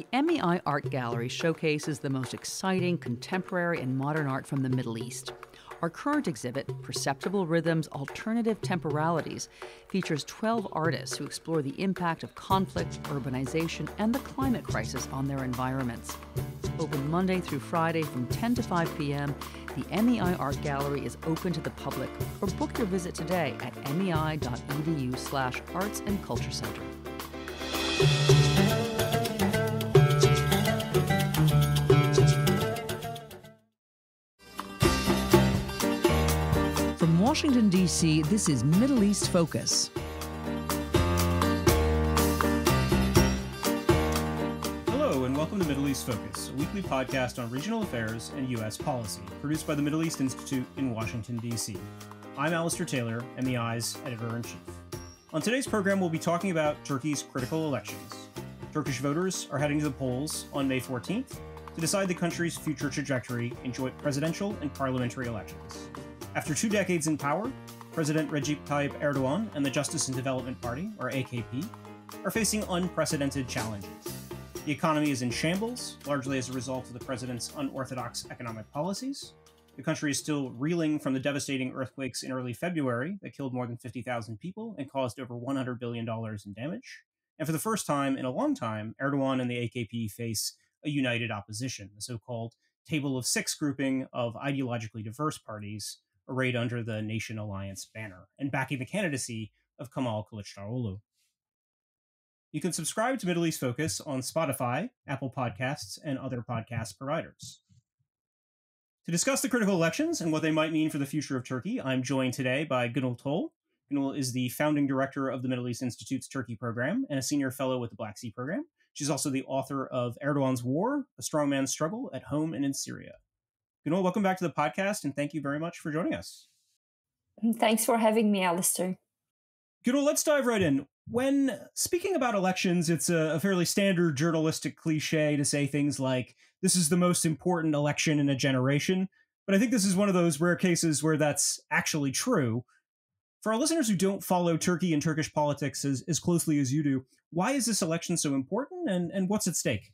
The MEI Art Gallery showcases the most exciting contemporary and modern art from the Middle East. Our current exhibit, Perceptible Rhythms, Alternative Temporalities, features 12 artists who explore the impact of conflict, urbanization, and the climate crisis on their environments. Open Monday through Friday from 10 to 5 p.m., the MEI Art Gallery is open to the public, or book your visit today at mei.edu/arts and culture center. From Washington, D.C., this is Middle East Focus. Hello, and welcome to Middle East Focus, a weekly podcast on regional affairs and U.S. policy, produced by the Middle East Institute in Washington, D.C. I'm Alistair Taylor, MEI's editor-in-chief. On today's program, we'll be talking about Turkey's critical elections. Turkish voters are heading to the polls on May 14th to decide the country's future trajectory in joint presidential and parliamentary elections. After 2 decades in power, President Recep Tayyip Erdogan and the Justice and Development Party, or AKP, are facing unprecedented challenges. The economy is in shambles, largely as a result of the president's unorthodox economic policies. The country is still reeling from the devastating earthquakes in early February that killed more than 50,000 people and caused over $100 billion in damage. And for the first time in a long time, Erdogan and the AKP face a united opposition, the so-called Table of Six grouping of ideologically diverse parties arrayed under the Nation Alliance banner and backing the candidacy of Kemal Kılıçdaroğlu. You can subscribe to Middle East Focus on Spotify, Apple Podcasts, and other podcast providers. To discuss the critical elections and what they might mean for the future of Turkey, I'm joined today by Gönül Tol. Gönül is the founding director of the Middle East Institute's Turkey program and a senior fellow with the Black Sea program. She's also the author of Erdogan's War, A Strongman's Struggle at Home and in Syria. Gönül, welcome back to the podcast, and thank you very much for joining us. Thanks for having me, Alistair. Gönül, let's dive right in. When speaking about elections, it's a fairly standard journalistic cliche to say things like, this is the most important election in a generation. But I think this is one of those rare cases where that's actually true. For our listeners who don't follow Turkey and Turkish politics as closely as you do, why is this election so important and what's at stake?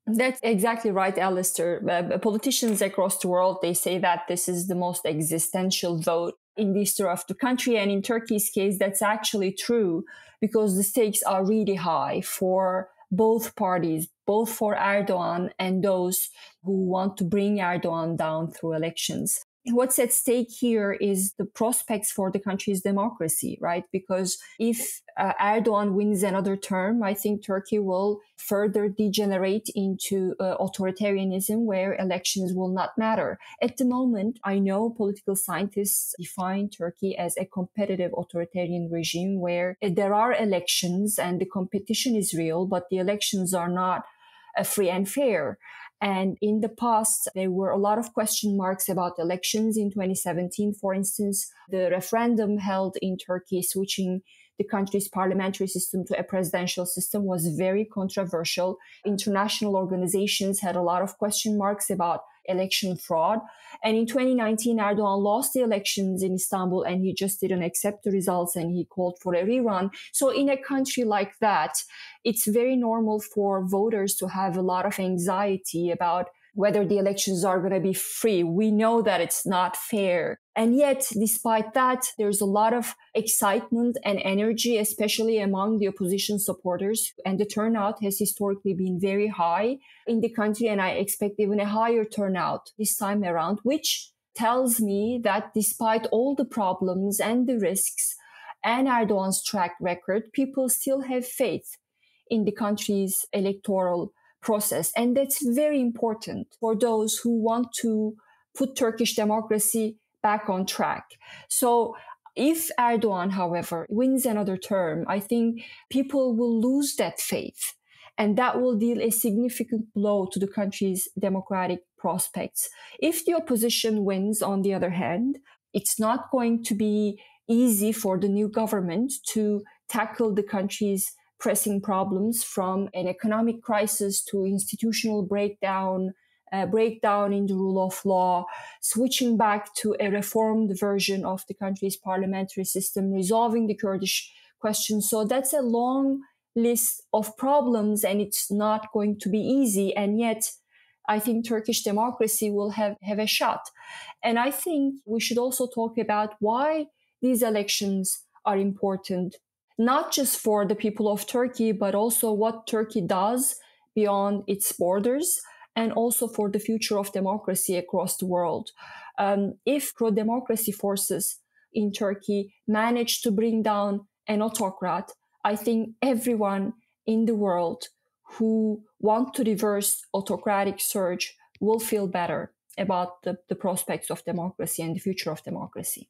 That's exactly right, Alistair. Politicians across the world, they say that this is the most existential vote in the history of the country. And in Turkey's case, that's actually true because the stakes are really high for both parties, both for Erdogan and those who want to bring Erdogan down through elections. What's at stake here is the prospects for the country's democracy, right? Because if Erdogan wins another term, I think Turkey will further degenerate into authoritarianism where elections will not matter. At the moment, I know political scientists define Turkey as a competitive authoritarian regime where there are elections and the competition is real, but the elections are not free and fair. And in the past, there were a lot of question marks about elections. In 2017, for instance, the referendum held in Turkey switching the country's parliamentary system to a presidential system was very controversial. International organizations had a lot of question marks about election fraud. And in 2019, Erdogan lost the elections in Istanbul and he just didn't accept the results and he called for a rerun. So in a country like that, it's very normal for voters to have a lot of anxiety about whether the elections are going to be free. We know that it's not fair. And yet, despite that, there's a lot of excitement and energy, especially among the opposition supporters. And the turnout has historically been very high in the country. And I expect even a higher turnout this time around, which tells me that despite all the problems and the risks and Erdogan's track record, people still have faith in the country's electoral process. And that's very important for those who want to put Turkish democracy back on track. So if Erdogan, however, wins another term, I think people will lose that faith. And that will deal a significant blow to the country's democratic prospects. If the opposition wins, on the other hand, it's not going to be easy for the new government to tackle the country's pressing problems, from an economic crisis to institutional breakdown in the rule of law, switching back to a reformed version of the country's parliamentary system, resolving the Kurdish question. So that's a long list of problems, and it's not going to be easy. And yet, I think Turkish democracy will have a shot. And I think we should also talk about why these elections are important, not just for the people of Turkey, but also what Turkey does beyond its borders, and also for the future of democracy across the world. If pro-democracy forces in Turkey manage to bring down an autocrat, I think everyone in the world who want to reverse autocratic surge will feel better about the prospects of democracy and the future of democracy.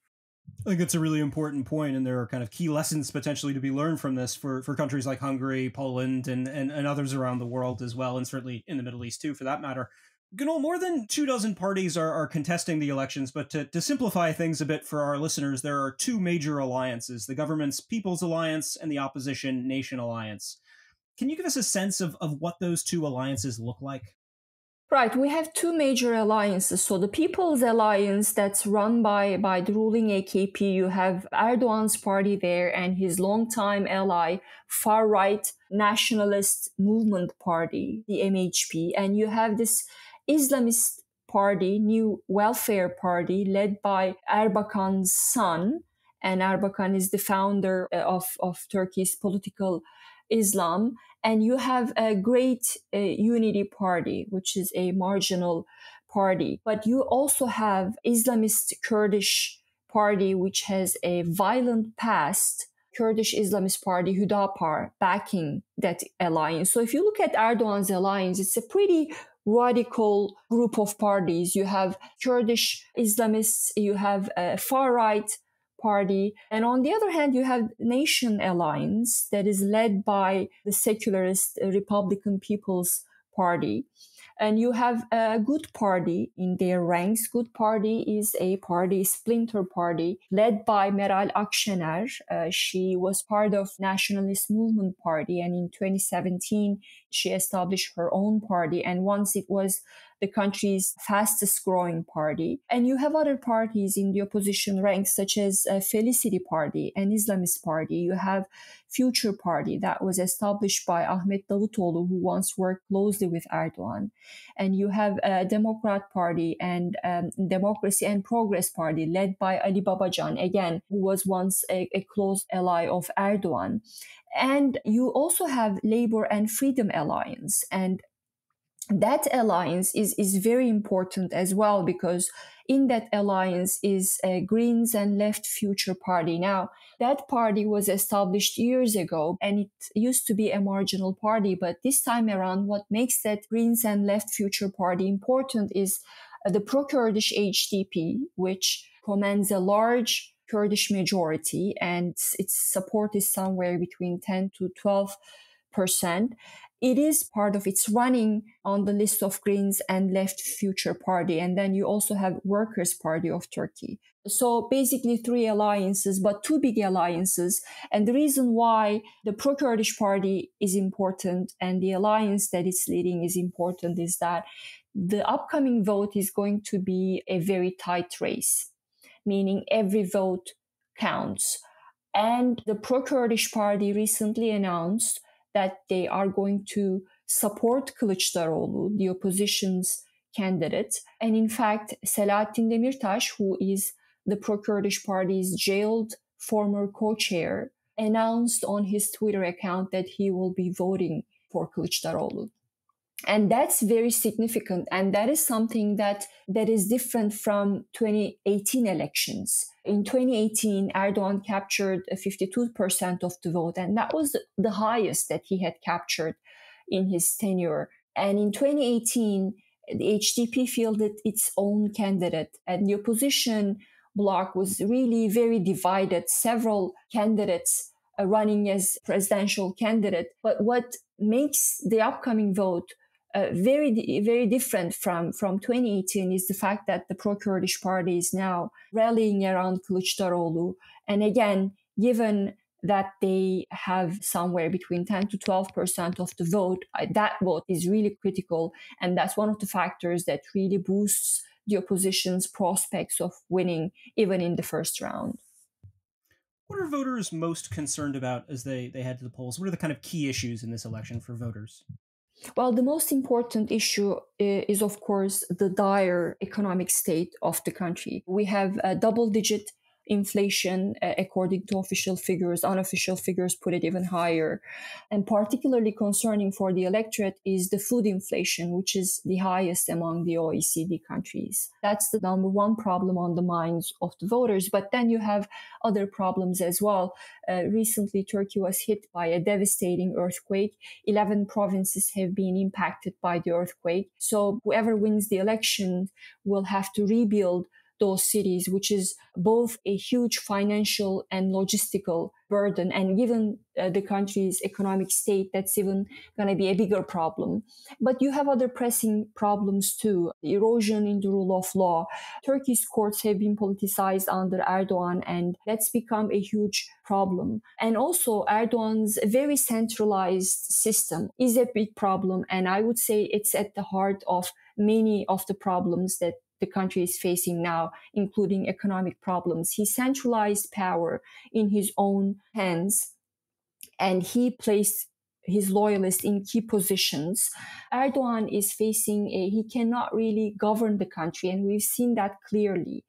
I think it's a really important point, and there are kind of key lessons potentially to be learned from this for countries like Hungary, Poland, and others around the world as well, and certainly in the Middle East too, for that matter. Gönül, more than 24 parties are contesting the elections, but to simplify things a bit for our listeners, there are two major alliances, the government's People's Alliance and the opposition Nation Alliance. Can you give us a sense of what those two alliances look like? Right, we have two major alliances. So the People's Alliance, that's run by the ruling AKP, you have Erdogan's party there and his longtime ally, far-right nationalist movement party, the MHP, and you have this Islamist party, New Welfare Party, led by Erbakan's son, and Erbakan is the founder of Turkey's political Islam. And you have a great unity party, which is a marginal party. But you also have Islamist Kurdish party, which has a violent past, Kurdish Islamist party, Hüdapar, backing that alliance. So if you look at Erdogan's alliance, it's a pretty radical group of parties. You have Kurdish Islamists, you have a far-right party. And on the other hand, you have Nation Alliance that is led by the secularist Republican People's Party. And you have a Good Party in their ranks. Good Party is a party, splinter party, led by Meral Akşener. She was part of Nationalist Movement Party, and in 2017, she established her own party. And once it was the country's fastest growing party. And you have other parties in the opposition ranks, such as Felicity Party, an Islamist party. You have Future Party that was established by Ahmet Davutoğlu, who once worked closely with Erdogan. And you have a Democrat Party and Democracy and Progress Party led by Ali Babacan, again, who was once a close ally of Erdogan. And you also have Labor and Freedom Alliance. And that alliance is very important as well, because in that alliance is Greens and Left Future Party. Now, that party was established years ago, and it used to be a marginal party. But this time around, what makes that Greens and Left Future Party important is the pro-Kurdish HDP, which commands a large Kurdish majority, and its support is somewhere between 10 to 12%. It is part of its running on the list of Greens and Left Future Party. And then you also have Workers' Party of Turkey. So basically three alliances, but two big alliances. And the reason why the pro-Kurdish party is important and the alliance that it's leading is important is that the upcoming vote is going to be a very tight race, meaning every vote counts. And the pro-Kurdish party recently announced that they are going to support Kılıçdaroğlu, the opposition's candidate. And in fact, Selahattin Demirtas, who is the pro-Kurdish party's jailed former co-chair, announced on his Twitter account that he will be voting for Kılıçdaroğlu. And that's very significant. And that is something that is different from 2018 elections. In 2018, Erdogan captured 52% of the vote, and that was the highest that he had captured in his tenure. And in 2018, the HDP fielded its own candidate, and the opposition bloc was really very divided, several candidates running as presidential candidate. But what makes the upcoming vote very, very different from 2018 is the fact that the pro-Kurdish party is now rallying around Kılıçdaroğlu. And again, given that they have somewhere between 10 to 12% of the vote, that vote is really critical. And that's one of the factors that really boosts the opposition's prospects of winning, even in the first round. What are voters most concerned about as they head to the polls? What are the kind of key issues in this election for voters? Well, the most important issue is, of course, the dire economic state of the country. We have a double-digit inflation, according to official figures. Unofficial figures put it even higher. And particularly concerning for the electorate is the food inflation, which is the highest among the OECD countries. That's the number one problem on the minds of the voters. But then you have other problems as well. Recently, Turkey was hit by a devastating earthquake. 11 provinces have been impacted by the earthquake. So whoever wins the election will have to rebuild those cities, which is both a huge financial and logistical burden. And given the country's economic state, that's even going to be a bigger problem. But you have other pressing problems too. The erosion in the rule of law. Turkey's courts have been politicized under Erdogan, and that's become a huge problem. And also Erdogan's very centralized system is a big problem. And I would say it's at the heart of many of the problems that the country is facing now, including economic problems. He centralized power in his own hands, and he placed his loyalists in key positions. Erdogan is facing he cannot really govern the country, and we've seen that clearly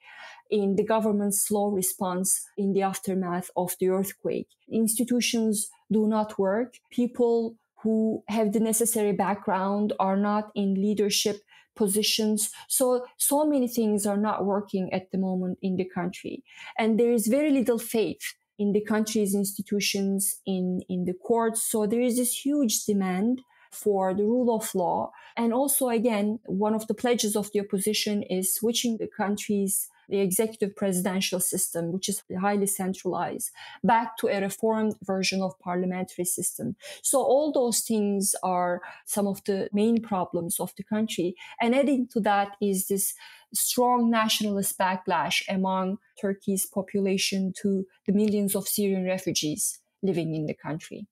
in the government's slow response in the aftermath of the earthquake. Institutions do not work. People who have the necessary background are not in leadership positions. So many things are not working at the moment in the country. And there is very little faith in the country's institutions, in the courts. So there is this huge demand for the rule of law. And also, again, one of the pledges of the opposition is switching the executive presidential system, which is highly centralized, back to a reformed version of parliamentary system. So all those things are some of the main problems of the country. And adding to that is this strong nationalist backlash among Turkey's population to the millions of Syrian refugees living in the country.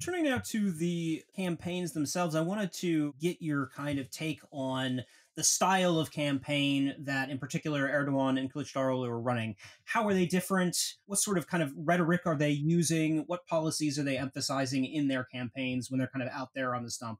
Turning now to the campaigns themselves, I wanted to get your kind of take on the style of campaign that, in particular, Erdogan and Kılıçdaroğlu are running. How are they different? What sort of kind of rhetoric are they using? What policies are they emphasizing in their campaigns when they're kind of out there on the stump?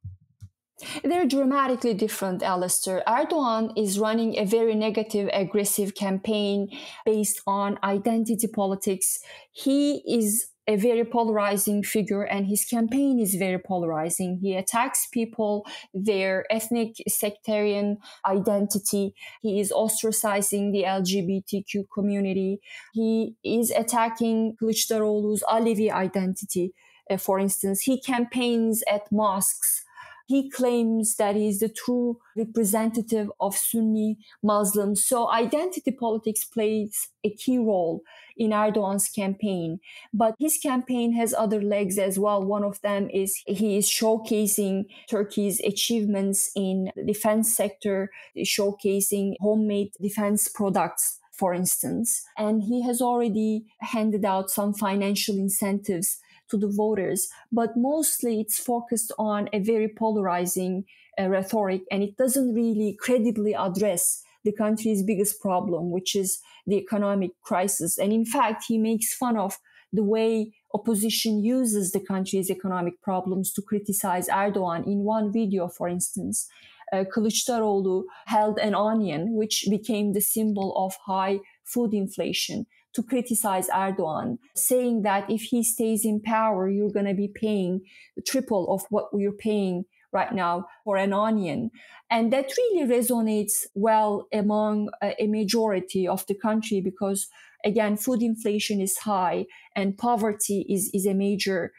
They're dramatically different, Alistair. Erdogan is running a very negative, aggressive campaign based on identity politics. He is a very polarizing figure, and his campaign is very polarizing. He attacks people, their ethnic sectarian identity. He is ostracizing the LGBTQ community. He is attacking Kılıçdaroğlu's Alevi identity. For instance, he campaigns at mosques. He claims that he is the true representative of Sunni Muslims. So identity politics plays a key role in Erdogan's campaign. But his campaign has other legs as well. One of them is he is showcasing Turkey's achievements in the defense sector, showcasing homemade defense products, for instance. And he has already handed out some financial incentives to the voters, but mostly it's focused on a very polarizing rhetoric, and it doesn't really credibly address the country's biggest problem, which is the economic crisis. And in fact, he makes fun of the way opposition uses the country's economic problems to criticize Erdogan. In one video, for instance, Kılıçdaroğlu held an onion, which became the symbol of high food inflation, to criticize Erdogan, saying that if he stays in power, you're going to be paying the triple of what we're paying right now for an onion. And that really resonates well among a majority of the country because, again, food inflation is high and poverty is a major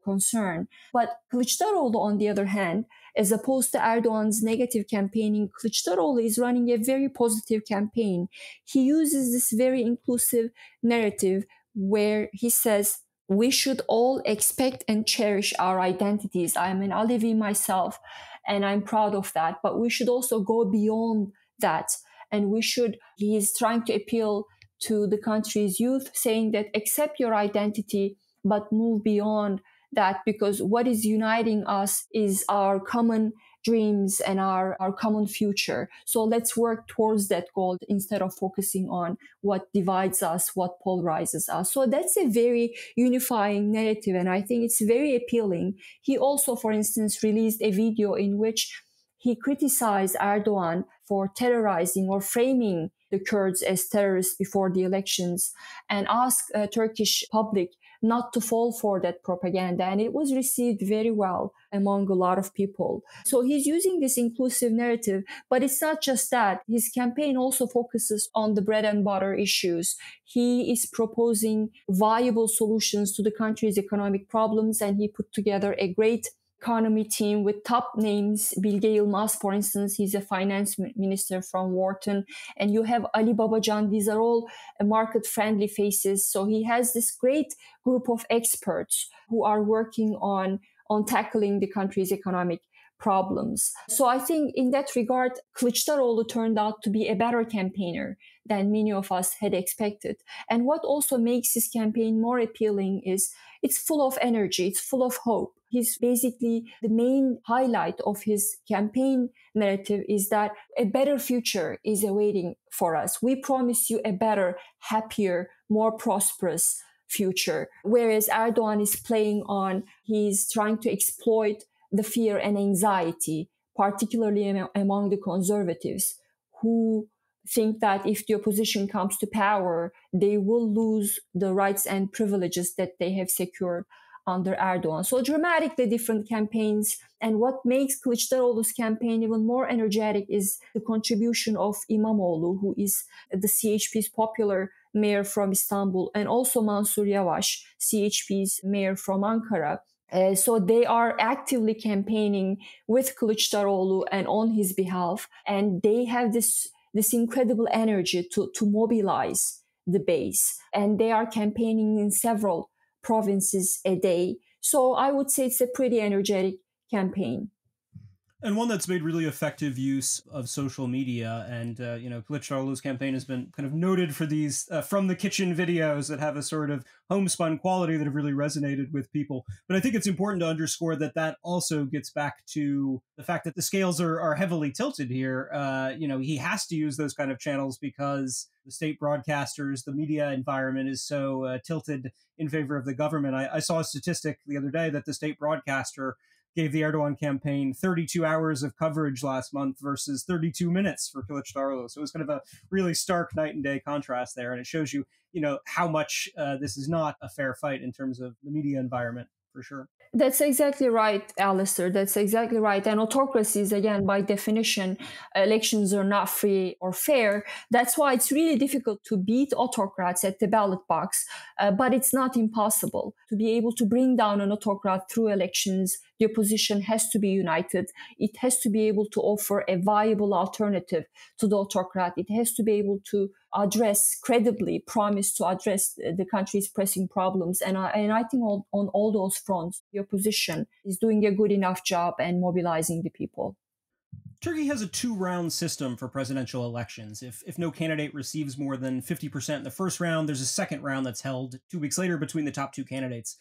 concern. But Kılıçdaroğlu, on the other hand, as opposed to Erdogan's negative campaigning, Kılıçdaroğlu is running a very positive campaign. He uses this very inclusive narrative where he says, we should all expect and cherish our identities. I'm an Alevi myself, and I'm proud of that. But we should also go beyond that. And he is trying to appeal to the country's youth, saying that accept your identity, but move beyond that, because what is uniting us is our common dreams and our common future. So let's work towards that goal instead of focusing on what divides us, what polarizes us. So that's a very unifying narrative, and I think it's very appealing. He also, for instance, released a video in which he criticized Erdogan for terrorizing or framing the Kurds as terrorists before the elections and asked Turkish public not to fall for that propaganda. And it was received very well among a lot of people. So he's using this inclusive narrative, but it's not just that. His campaign also focuses on the bread and butter issues. He is proposing viable solutions to the country's economic problems, and he put together a great economy team with top names. Bilge Yilmaz, for instance, he's a finance minister from Wharton, and you have Ali Babacan. These are all market-friendly faces. So he has this great group of experts who are working on tackling the country's economic problems. So I think in that regard, Kılıçdaroğlu turned out to be a better campaigner than many of us had expected. And what also makes his campaign more appealing is it's full of energy, it's full of hope. He's basically, the main highlight of his campaign narrative is that a better future is awaiting for us. We promise you a better, happier, more prosperous future. Whereas Erdogan is playing on, he's trying to exploit the fear and anxiety, particularly among the conservatives, who think that if the opposition comes to power, they will lose the rights and privileges that they have secured under Erdogan. So dramatically different campaigns. And what makes Kılıçdaroğlu's campaign even more energetic is the contribution of İmamoğlu, who is the CHP's popular mayor from Istanbul, and also Mansur Yavaş, CHP's mayor from Ankara. So they are actively campaigning with Kılıçdaroğlu and on his behalf. And they have this incredible energy to mobilize the base. And they are campaigning in several provinces a day. So I would say it's a pretty energetic campaign. And one that's made really effective use of social media. And, Kılıçdaroğlu's campaign has been kind of noted for these from the kitchen videos that have a sort of homespun quality that have really resonated with people. But I think it's important to underscore that also gets back to the fact that the scales are heavily tilted here. He has to use those kind of channels because the state broadcasters, the media environment is so tilted in favor of the government. I saw a statistic the other day that the state broadcaster gave the Erdogan campaign 32 hours of coverage last month versus 32 minutes for Kılıçdaroğlu. So it was kind of a really stark night and day contrast there. And it shows you, how much this is not a fair fight in terms of the media environment, for sure. That's exactly right, Alistair. That's exactly right. And autocracies, again, by definition, elections are not free or fair. That's why it's really difficult to beat autocrats at the ballot box. But it's not impossible. To be able to bring down an autocrat through elections, the opposition has to be united. It has to be able to offer a viable alternative to the autocrat. It has to be able to promise to address the country's pressing problems. And I think on all those fronts, the opposition is doing a good enough job and mobilizing the people. Turkey has a 2-round system for presidential elections. If no candidate receives more than 50% in the first round, there's a second round that's held 2 weeks later between the top 2 candidates.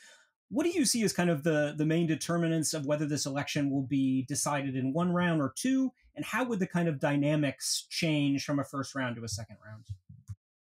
What do you see as kind of the main determinants of whether this election will be decided in 1 round or 2? And how would the kind of dynamics change from a first round to a second round?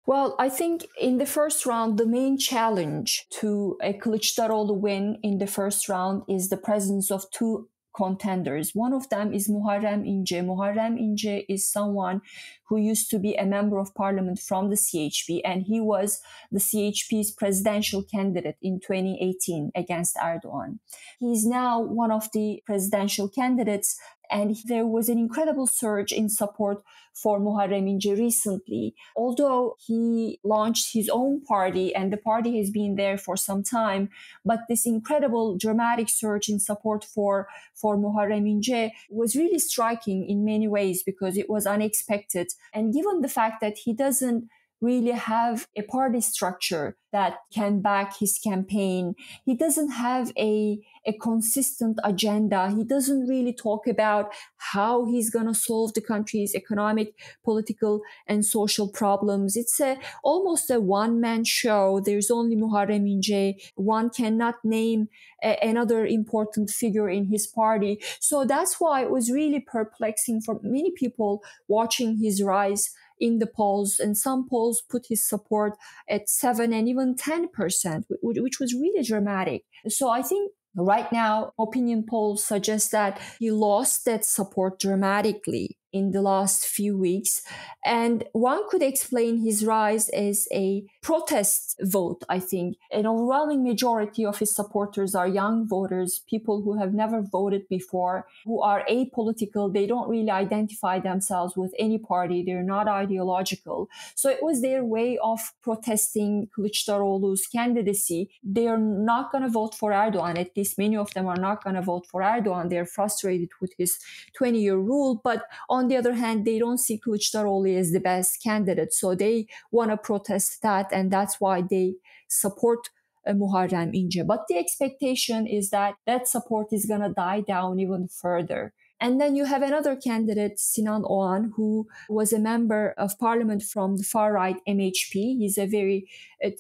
Well, I think in the first round, the main challenge to a Kılıçdaroğlu win in the first round is the presence of 2 contenders. One of them is Muharrem İnce. Muharrem İnce is someone who used to be a member of parliament from the CHP, and he was the CHP's presidential candidate in 2018 against Erdogan. He's now one of the presidential candidates, and there was an incredible surge in support for Muharrem İnce recently. Although he launched his own party and the party has been there for some time, but this incredible dramatic surge in support for Muharrem İnce was really striking in many ways because it was unexpected. And given the fact that he doesn't really have a party structure that can back his campaign. He doesn't have a consistent agenda. He doesn't really talk about how he's going to solve the country's economic, political, and social problems. It's almost a one-man show. There's only Muharrem İnce. One cannot name another important figure in his party. So that's why it was really perplexing for many people watching his rise in the polls, and some polls put his support at 7 and even 10%, which was really dramatic. So I think right now, opinion polls suggest that he lost that support dramatically in the last few weeks. And one could explain his rise as a protest vote, I think. An overwhelming majority of his supporters are young voters, people who have never voted before, who are apolitical. They don't really identify themselves with any party. They're not ideological. So it was their way of protesting Kılıçdaroğlu's candidacy. They're not going to vote for Erdogan. At least many of them are not going to vote for Erdogan. They're frustrated with his 20-year rule. But on the other hand, they don't see Kılıçdaroğlu as the best candidate. So they want to protest that, and that's why they support Muharrem İnce. But the expectation is that that support is going to die down even further. And then you have another candidate, Sinan Oğan, who was a member of parliament from the far-right MHP. He's a very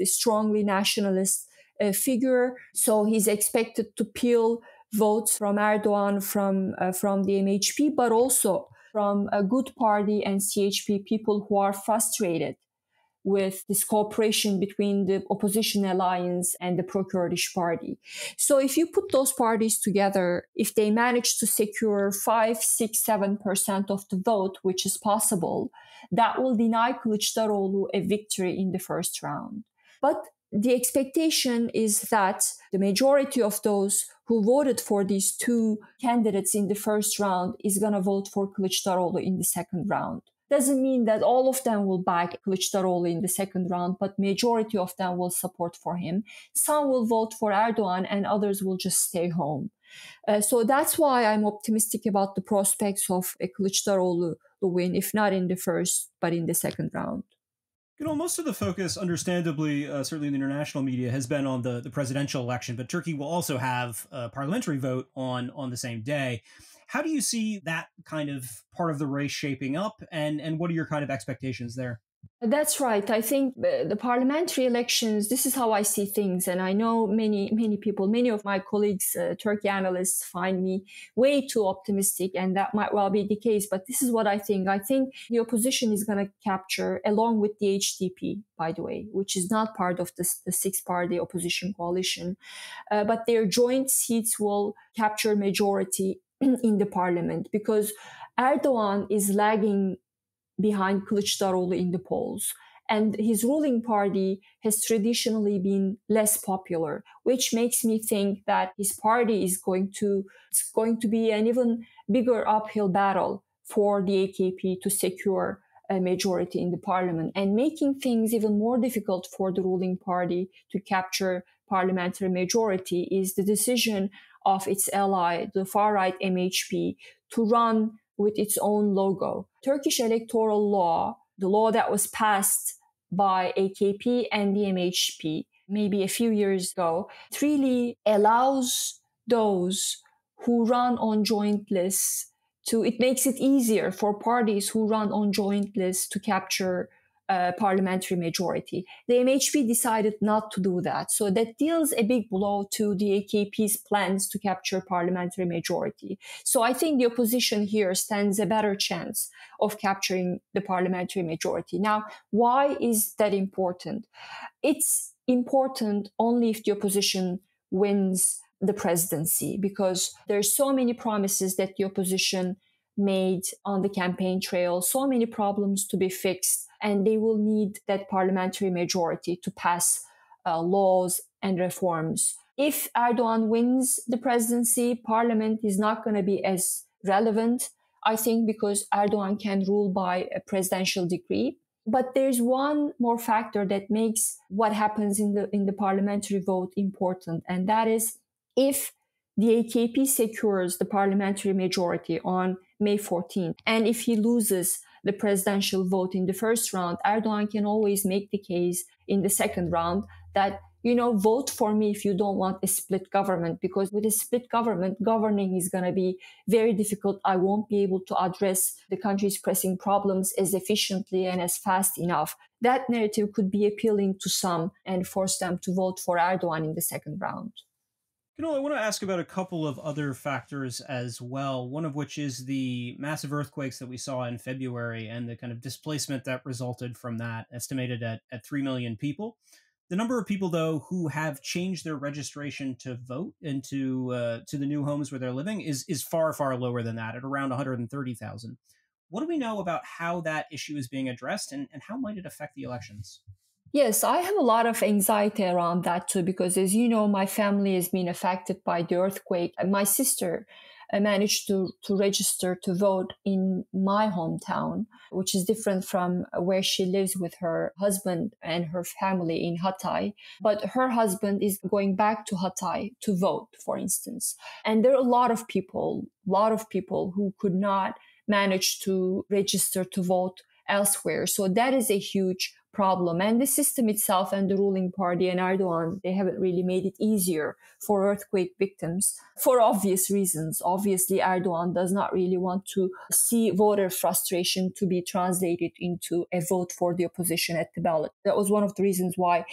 strongly nationalist figure. So he's expected to peel votes from Erdogan, from the MHP, but also from a Good Party and CHP, people who are frustrated with this cooperation between the opposition alliance and the pro-Kurdish party. So if you put those parties together, if they manage to secure 5, 6, 7% of the vote, which is possible, that will deny Kılıçdaroğlu a victory in the first round. But the expectation is that the majority of those who voted for these two candidates in the first round is going to vote for Kılıçdaroğlu in the second round. Doesn't mean that all of them will back Kılıçdaroğlu in the second round, but majority of them will support for him. Some will vote for Erdogan and others will just stay home. So that's why I'm optimistic about the prospects of a Kılıçdaroğlu win, if not in the first, but in the second round. You know, most of the focus, understandably, certainly in the international media, has been on the presidential election, but Turkey will also have a parliamentary vote on the same day. How do you see that kind of part of the race shaping up, and what are your kind of expectations there? That's right. I think the parliamentary elections, this is how I see things. And I know many people, many of my colleagues, Turkey analysts, find me way too optimistic, and that might well be the case. But this is what I think. I think the opposition is going to capture, along with the HDP, by the way, which is not part of the six-party opposition coalition, but their joint seats will capture majority in the parliament, because Erdogan is lagging behind Kılıçdaroğlu in the polls. And his ruling party has traditionally been less popular, which makes me think that his party is going to be an even bigger uphill battle for the AKP to secure a majority in the parliament, and making things even more difficult for the ruling party to capture parliamentary majority is the decision of its ally, the far-right MHP, to run with its own logo. Turkish electoral law, the law that was passed by AKP and the MHP maybe a few years ago, it really allows those who run on joint lists it makes it easier for parties who run on joint lists to capture parliamentary majority. The MHP decided not to do that. So that deals a big blow to the AKP's plans to capture parliamentary majority. So I think the opposition here stands a better chance of capturing the parliamentary majority. Now, why is that important? It's important only if the opposition wins the presidency, because there's so many promises that the opposition made on the campaign trail, so many problems to be fixed, and they will need that parliamentary majority to pass laws and reforms. If Erdogan wins the presidency, parliament is not going to be as relevant, I think, because Erdogan can rule by a presidential decree. But there's one more factor that makes what happens in the parliamentary vote important, and that is if the AKP secures the parliamentary majority on May 14th, and if he loses the presidential vote in the first round, Erdogan can always make the case in the second round that, vote for me if you don't want a split government, because with a split government, governing is going to be very difficult. I won't be able to address the country's pressing problems as efficiently and as fast enough. That narrative could be appealing to some and force them to vote for Erdogan in the second round. I want to ask about a couple of other factors as well, one of which is the massive earthquakes that we saw in February and the kind of displacement that resulted from that, estimated at 3 million people. The number of people, though, who have changed their registration to vote into to the new homes where they're living is far, far lower than that, at around 130,000. What do we know about how that issue is being addressed, and how might it affect the elections? Yes, I have a lot of anxiety around that too, because as you know, my family has been affected by the earthquake. My sister managed to register to vote in my hometown, which is different from where she lives with her husband and her family in Hatay. But her husband is going back to Hatay to vote, for instance. And there are a lot of people who could not manage to register to vote elsewhere. So that is a huge problem. And the system itself and the ruling party and Erdogan, they haven't really made it easier for earthquake victims for obvious reasons. Obviously, Erdogan does not really want to see voter frustration to be translated into a vote for the opposition at the ballot. That was one of the reasons why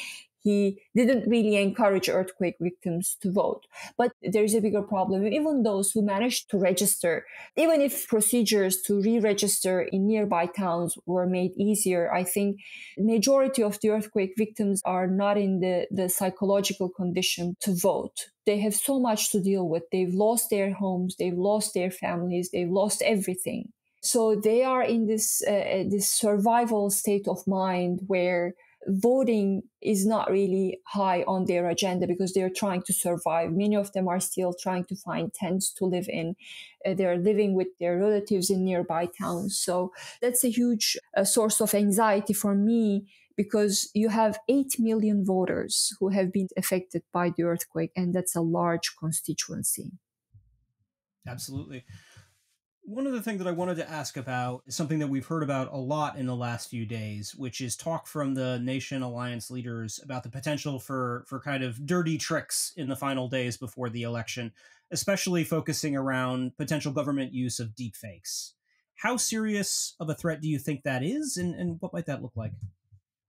he didn't really encourage earthquake victims to vote. But there's a bigger problem. Even those who managed to register, even if procedures to re-register in nearby towns were made easier, I think the majority of the earthquake victims are not in the psychological condition to vote. They have so much to deal with. They've lost their homes, they've lost their families, they've lost everything. So they are in this survival state of mind where voting is not really high on their agenda because they're trying to survive. Many of them are still trying to find tents to live in. They're living with their relatives in nearby towns. So that's a huge source of anxiety for me, because you have 8 million voters who have been affected by the earthquake, and that's a large constituency. Absolutely. One of the things that I wanted to ask about is something that we've heard about a lot in the last few days, which is talk from the Nation Alliance leaders about the potential for kind of dirty tricks in the final days before the election, especially focusing around potential government use of deepfakes. How serious of a threat do you think that is, and what might that look like?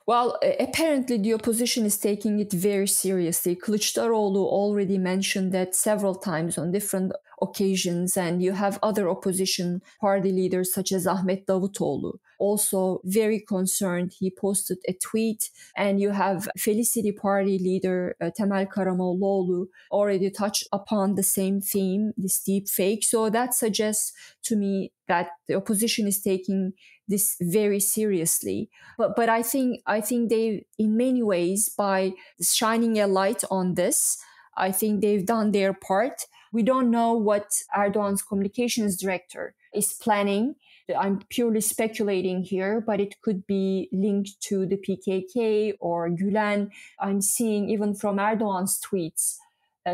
Well, apparently the opposition is taking it very seriously. Kılıçdaroğlu already mentioned that several times on different occasions, and you have other opposition party leaders such as Ahmet Davutoğlu also very concerned. He posted a tweet, and you have Felicity party leader Temel Karamollaoğlu already touched upon the same theme, this deep fake. So that suggests to me that the opposition is taking this very seriously. But I think they, in many ways, by shining a light on this, I think they've done their part. We don't know what Erdogan's communications director is planning. I'm purely speculating here, but it could be linked to the PKK or Gülen. I'm seeing even from Erdogan's tweets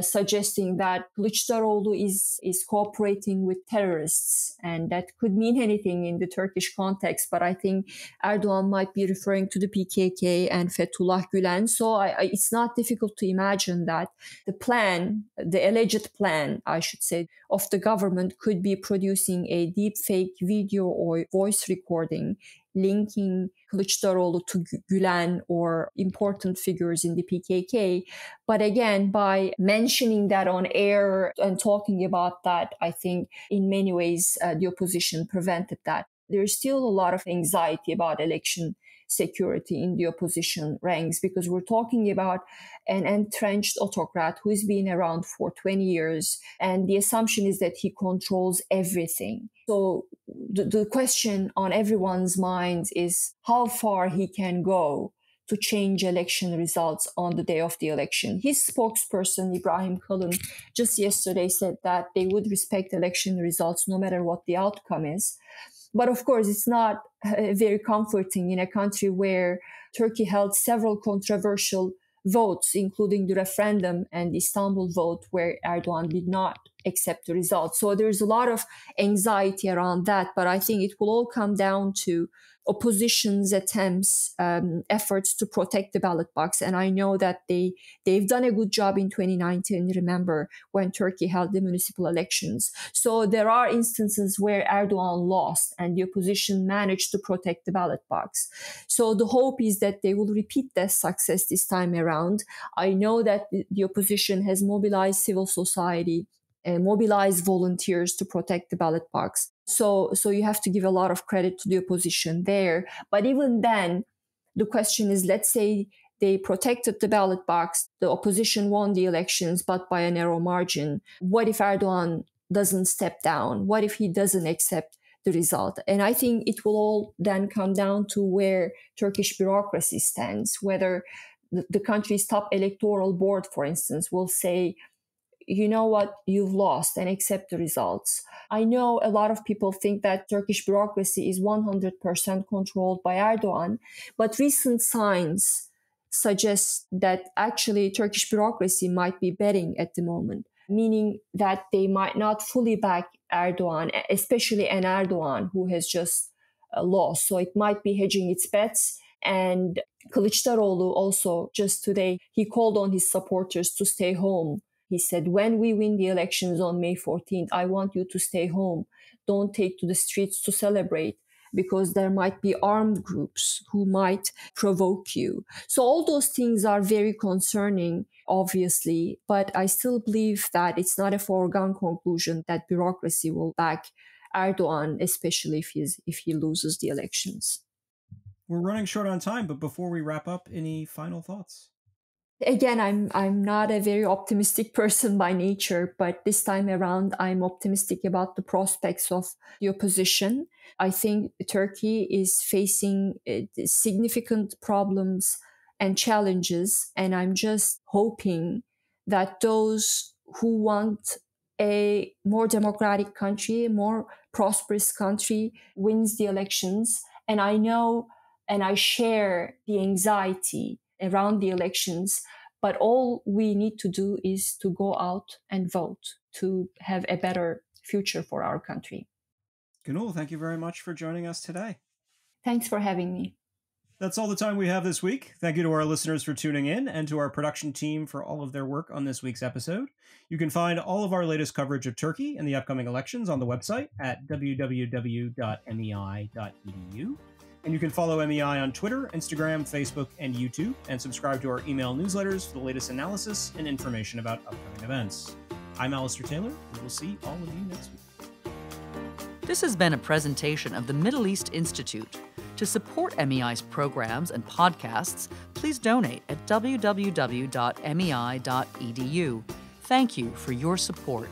suggesting that Kılıçdaroğlu is cooperating with terrorists, and that could mean anything in the Turkish context. But I think Erdogan might be referring to the PKK and Fethullah Gülen. So it's not difficult to imagine that the alleged plan, I should say, of the government could be producing a deepfake video or voice recording linking Kılıçdaroğlu to Gülen or important figures in the PKK. But again, by mentioning that on air and talking about that, I think in many ways the opposition prevented that. There's still a lot of anxiety about election security in the opposition ranks, because we're talking about an entrenched autocrat who has been around for 20 years. And the assumption is that he controls everything. So the question on everyone's minds is how far he can go to change election results on the day of the election. His spokesperson, Ibrahim Kalın, just yesterday said that they would respect election results no matter what the outcome is. But of course, it's not very comforting in a country where Turkey held several controversial votes, including the referendum and the Istanbul vote, where Erdogan did not accept the results. So there's a lot of anxiety around that, but I think it will all come down to opposition's attempts, efforts to protect the ballot box. And I know that they've done a good job in 2019, remember, when Turkey held the municipal elections. So there are instances where Erdogan lost and the opposition managed to protect the ballot box. So the hope is that they will repeat that success this time around. I know that the opposition has mobilized civil society and mobilize volunteers to protect the ballot box. So you have to give a lot of credit to the opposition there. But even then, the question is, let's say they protected the ballot box, the opposition won the elections, but by a narrow margin. What if Erdogan doesn't step down? What if he doesn't accept the result? And I think it will all then come down to where Turkish bureaucracy stands, whether the country's top electoral board, for instance, will say, you know what, you've lost and accept the results. I know a lot of people think that Turkish bureaucracy is 100% controlled by Erdogan, but recent signs suggest that actually Turkish bureaucracy might be betting at the moment, meaning that they might not fully back Erdogan, especially an Erdogan who has just lost. So it might be hedging its bets. And Kılıçdaroğlu also just today, he called on his supporters to stay home. He said, when we win the elections on May 14th, I want you to stay home. Don't take to the streets to celebrate, because there might be armed groups who might provoke you. So all those things are very concerning, obviously, but I still believe that it's not a foregone conclusion that bureaucracy will back Erdogan, especially if he loses the elections. We're running short on time, but before we wrap up, any final thoughts? Again, I'm not a very optimistic person by nature, but this time around, I'm optimistic about the prospects of the opposition. I think Turkey is facing significant problems and challenges, and I'm just hoping that those who want a more democratic country, a more prosperous country, wins the elections. And I know and I share the anxiety around the elections, but all we need to do is to go out and vote to have a better future for our country. Gönül, thank you very much for joining us today. Thanks for having me. That's all the time we have this week. Thank you to our listeners for tuning in and to our production team for all of their work on this week's episode. You can find all of our latest coverage of Turkey and the upcoming elections on the website at www.mei.edu. And you can follow MEI on Twitter, Instagram, Facebook, and YouTube, and subscribe to our email newsletters for the latest analysis and information about upcoming events. I'm Alistair Taylor, and we'll see all of you next week. This has been a presentation of the Middle East Institute. To support MEI's programs and podcasts, please donate at www.mei.edu. Thank you for your support.